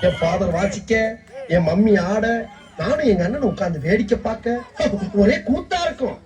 என் father வாசிக்க, என் mummy ஆட, நானும் எங்க அண்ணன் உட்கார்ந்து வேடிக்கை பார்க்க ஒரே கூத்தா இருக்கும்.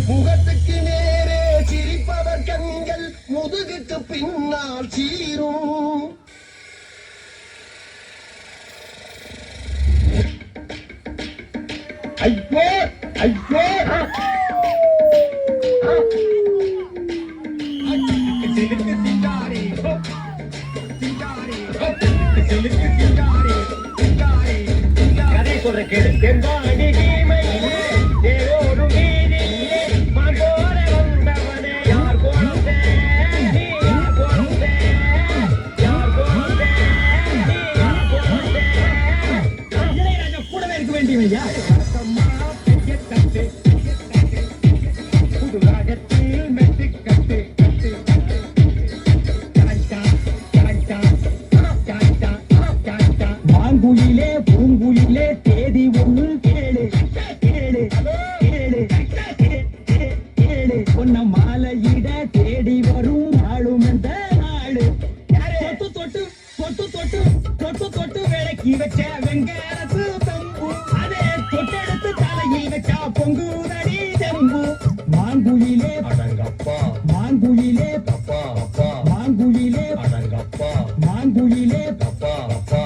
முகத்துக்கு நேரே சிரிப்பவர் கண்கள் முதுகுக்கு பின்னால் சீரும். ஐயோ ஐயோ கதை சொல்ற கேடு. தென்பாடி கீமையிலே தேரோடு வீதியிலே மாண்டோர வந்தவனே யார் போனதே நீ யார் போனதே யார் போனதே நீ யார் போனதே. இளையராஜா கூடவே இருக்க வேண்டியவையா? புது ராகத்தில் மெட்டு கட்டு கட்டு மாங்குயிலே பூங்குயிலே தேதி ஒண்ணு கேளு கேளு கேளு கேளு பொன்ன மாலையிட தேடி வரும் நாளும் இந்த நாளு. தொட்டு தொட்டு தொட்டு தொட்டு தொட்டு தொட்டு விளக்கி வச்ச வெங்காரத்து தம்பு அதே தொட்டெடுத்து தலையில் வச்சா பொங்குதடி செம்பு. மாங்குயிலே அடங்கப்பா மாங்குயிலே அப்பா அப்பா மாங்குயிலே அடங்கப்பா மாங்குயிலே அப்பா அப்பா.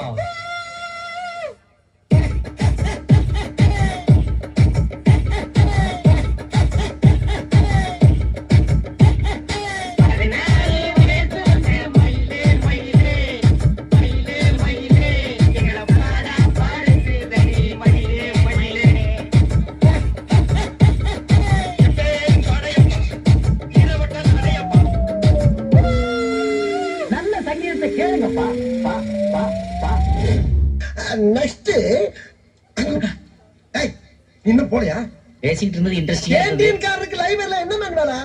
இன்னும் போலையா? பேசிட்டு இருந்தது இன்ட்ரெஸ்டிங்கா லைவ் எல்லாம் என்ன மேன் வேலை?